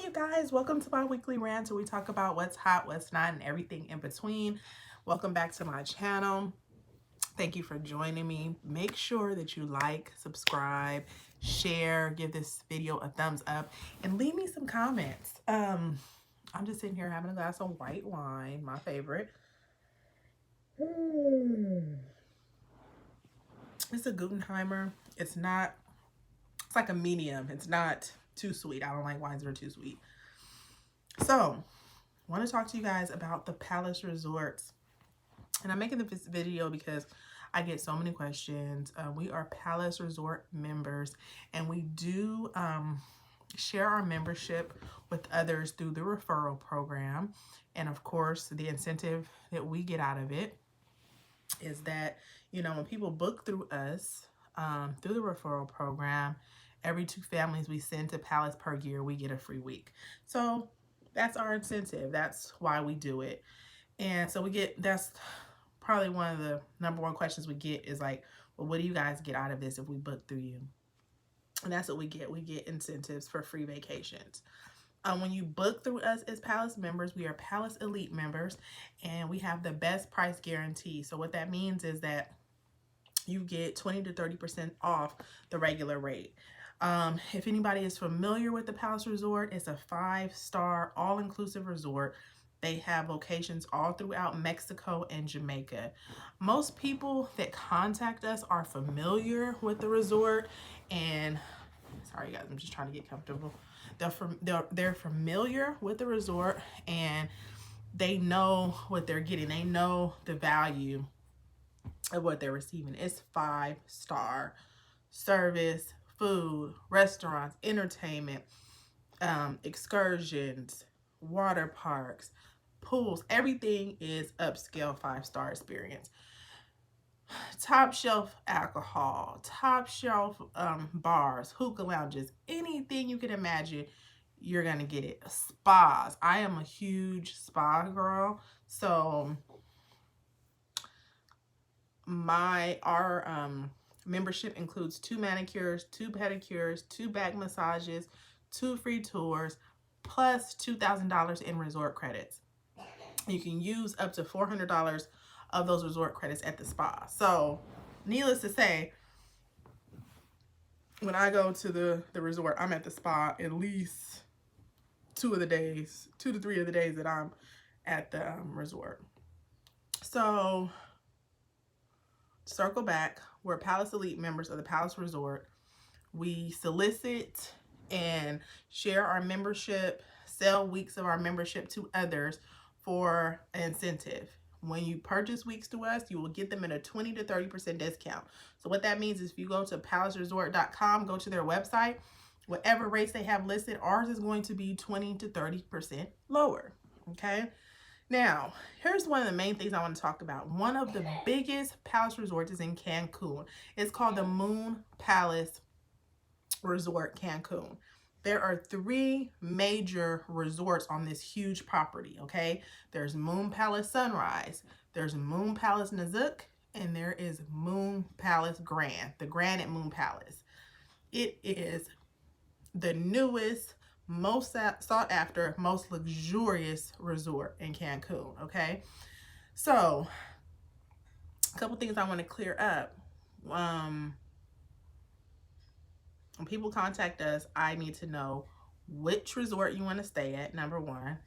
you guys, welcome to my weekly rant where we talk about what's hot, what's not, and everything in between. Welcome back to my channel. Thank you for joining me. Make sure that you like, subscribe, share, give this video a thumbs up, and leave me some comments. I'm just sitting here having a glass of white wine, my favorite. It's a Guttenheimer. It's like a medium. It's not too sweet. I don't like wines that are too sweet. So, I want to talk to you guys about the Palace Resorts. And I'm making this video because I get so many questions. We are Palace Resort members, and we do share our membership with others through the referral program. And of course, the incentive that we get out of it is that, you know, when people book through us, through the referral program, every 2 families we send to Palace per year, we get a free week. So that's our incentive. That's why we do it. And so that's probably one of the number one questions we get is like, well, what do you guys get out of this if we book through you? And that's what we get. We get incentives for free vacations. When you book through us as Palace members, we are Palace Elite members, and we have the best price guarantee. So what that means is that you get 20 to 30% off the regular rate. If anybody is familiar with the Palace Resort, it's a 5-star all-inclusive resort. They have locations all throughout Mexico and Jamaica. Most people that contact us are familiar with the resort, and sorry guys, I'm just trying to get comfortable. They're familiar with the resort, and they know what they're getting. They know the value of what they're receiving. It's 5-star service, food, restaurants, entertainment, excursions, water parks, pools. Everything is upscale 5-star experience. Top shelf alcohol, top shelf bars, hookah lounges, anything you can imagine, you're gonna get it. Spas. I am a huge spa girl, so our membership includes 2 manicures, 2 pedicures, 2 back massages, 2 free tours, plus $2,000 in resort credits. You can use up to $400 of those resort credits at the spa. So, needless to say, when I go to the resort, I'm at the spa at least 2 to 3 of the days that I'm at the resort. So, circle back, we're Palace Elite members of the Palace Resort. We solicit and share our membership, sell weeks of our membership to others for an incentive. When you purchase weeks to us, you will get them at a 20 to 30% discount. So what that means is if you go to palaceresort.com, go to their website, whatever rates they have listed, ours is going to be 20 to 30% lower, okay? Now, here's one of the main things I want to talk about. One of the biggest Palace resorts is in Cancun. It's called the Moon Palace Resort Cancun. There are 3 major resorts on this huge property, okay? There's Moon Palace Sunrise, there's Moon Palace Nazook, and there is Moon Palace Grand, the Grand at Moon Palace. It is the newest, most sought after, most luxurious resort in Cancun, okay? So, a couple things I want to clear up. When people contact us, I need to know which resort you want to stay at, number 1.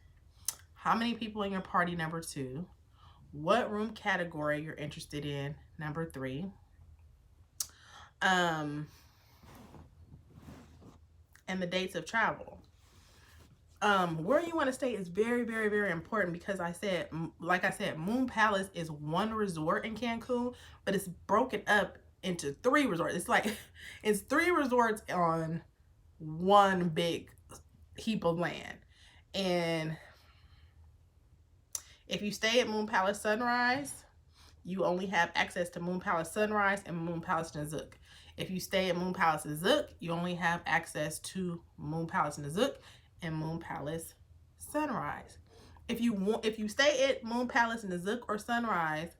How many people in your party, number 2. What room category you're interested in, number 3. And the dates of travel. Where you want to stay is very, very, very important because like I said, Moon Palace is one resort in Cancun, but it's broken up into 3 resorts. It's like, it's 3 resorts on one big heap of land. And if you stay at Moon Palace Sunrise, you only have access to Moon Palace Sunrise and Moon Palace Nazook. If you stay at Moon Palace Nazook, you only have access to Moon Palace Nazook and Moon Palace Sunrise. If you stay at Moon Palace Nazook or Sunrise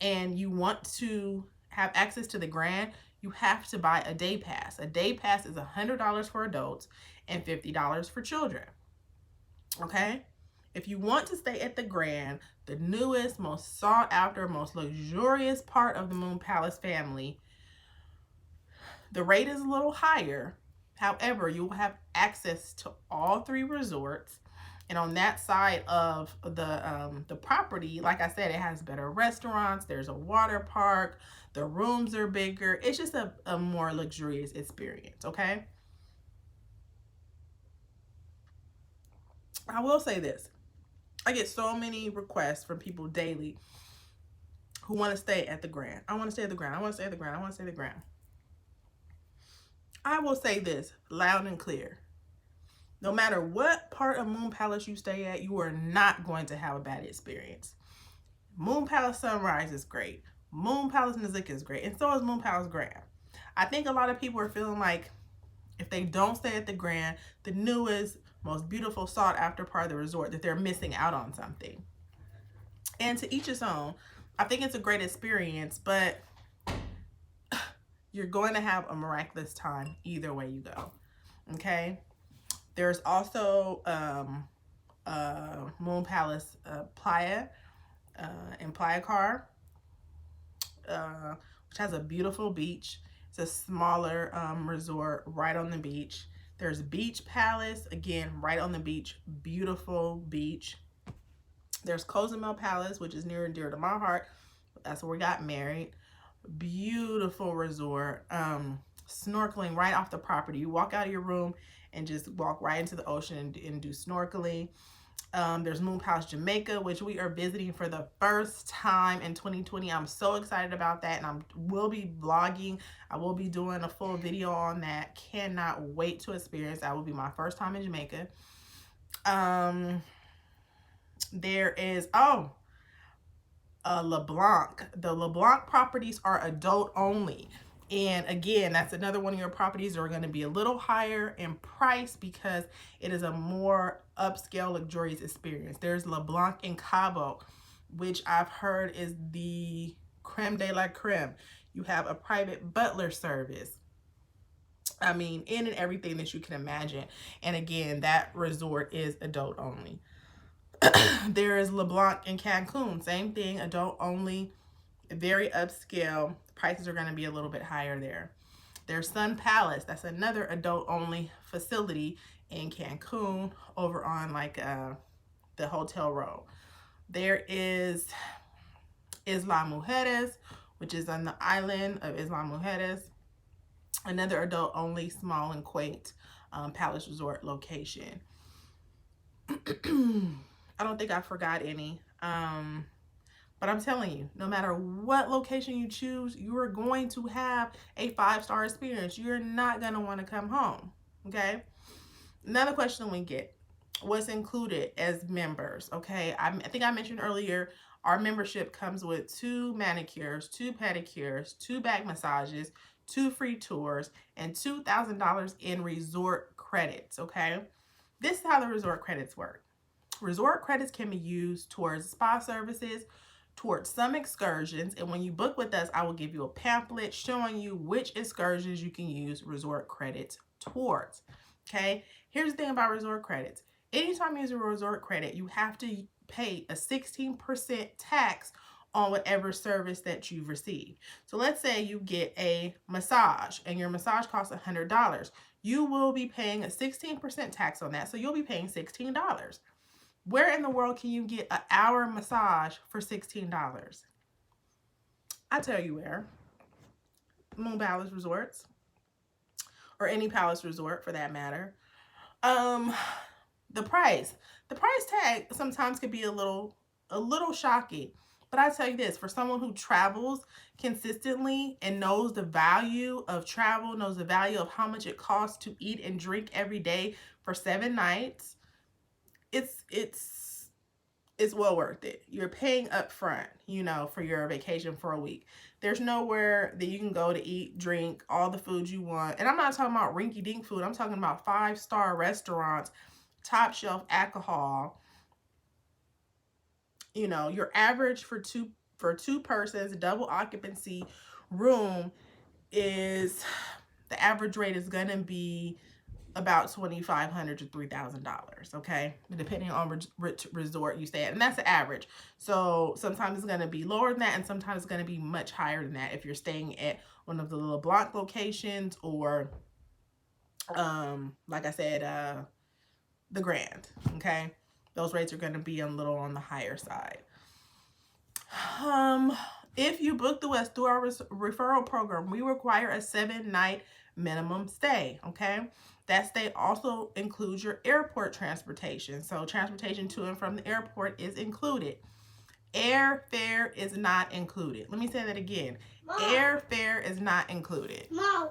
and you want to have access to the Grand, you have to buy a day pass. A day pass is $100 for adults and $50 for children. Okay? If you want to stay at the Grand, the newest, most sought after, most luxurious part of the Moon Palace family, the rate is a little higher. However, you will have access to all three resorts. And on that side of the property, like I said, it has better restaurants. There's a water park. The rooms are bigger. It's just a more luxurious experience, okay? I will say this. I get so many requests from people daily who want to stay at the Grand. I want to stay at the Grand. I want to stay at the Grand. I want to stay at the Grand. I will say this loud and clear. No matter what part of Moon Palace you stay at, you are not going to have a bad experience. Moon Palace Sunrise is great. Moon Palace Nazik is great. And so is Moon Palace Grand. I think a lot of people are feeling like if they don't stay at the Grand, the newest, most beautiful, sought after part of the resort, that they're missing out on something. And to each his own. I think it's a great experience, but you're going to have a miraculous time either way you go. Okay? There's also Moon Palace Playa in Playa Car, which has a beautiful beach. It's a smaller resort right on the beach. There's Beach Palace, again, right on the beach. Beautiful beach. There's Cozumel Palace, which is near and dear to my heart. That's where we got married. Beautiful resort. Snorkeling right off the property. You walk out of your room and just walk right into the ocean and do snorkeling. There's Moon Palace Jamaica, which we are visiting for the first time in 2020. I'm so excited about that, and I will be vlogging. I will be doing a full video on that. Cannot wait to experience. That will be my first time in Jamaica. There is LeBlanc. The LeBlanc properties are adult only. And again, that's another one of your properties that are going to be a little higher in price because it is a more upscale, luxurious experience. There's LeBlanc in Cabo, which I've heard is the creme de la creme. You have a private butler service. I mean, in and everything that you can imagine. And again, that resort is adult only. There is LeBlanc in Cancun. Same thing, adult only, very upscale. Prices are going to be a little bit higher there. There's Sun Palace. That's another adult only facility in Cancun over on like the hotel row. There is Isla Mujeres, which is on the island of Isla Mujeres. Another adult only, small and quaint palace resort location. I don't think I forgot any. But I'm telling you, no matter what location you choose, you are going to have a 5-star experience. You're not going to want to come home. Okay? Another question we get, what's included as members? Okay? I think I mentioned earlier, our membership comes with 2 manicures, 2 pedicures, 2 back massages, 2 free tours, and $2,000 in resort credits. Okay? This is how the resort credits work. Resort credits can be used towards spa services, towards some excursions, and when you book with us, I will give you a pamphlet showing you which excursions you can use resort credits towards. Okay, here's the thing about resort credits. Anytime you use a resort credit, you have to pay a 16% tax on whatever service that you've received. So let's say you get a massage and your massage costs $100. You will be paying a 16% tax on that, so you'll be paying $16. Where in the world can you get an hour massage for $16? I tell you where. Moon Palace Resorts. Or any palace resort for that matter. The price tag sometimes could be a little shocking. But I tell you this, for someone who travels consistently and knows the value of travel, knows the value of how much it costs to eat and drink every day for 7 nights, it's well worth it. You're paying up front, you know, for your vacation for a week. There's nowhere that you can go to eat, drink, all the food you want. And I'm not talking about rinky-dink food. I'm talking about 5-star restaurants, top shelf alcohol. You know, your average for two persons, double occupancy room is, the average rate is going to be about $2,500 to $3,000, okay, depending on which resort you stay at, and that's the average. So sometimes it's going to be lower than that, and sometimes it's going to be much higher than that if you're staying at one of the little block locations, or like I said, the Grand. Okay, those rates are going to be a little on the higher side. If you book through us through our referral program, we require a 7-night minimum stay. Okay, that stay also includes your airport transportation. So transportation to and from the airport is included. Airfare is not included. Let me say that again. Mom. Airfare is not included. Mom.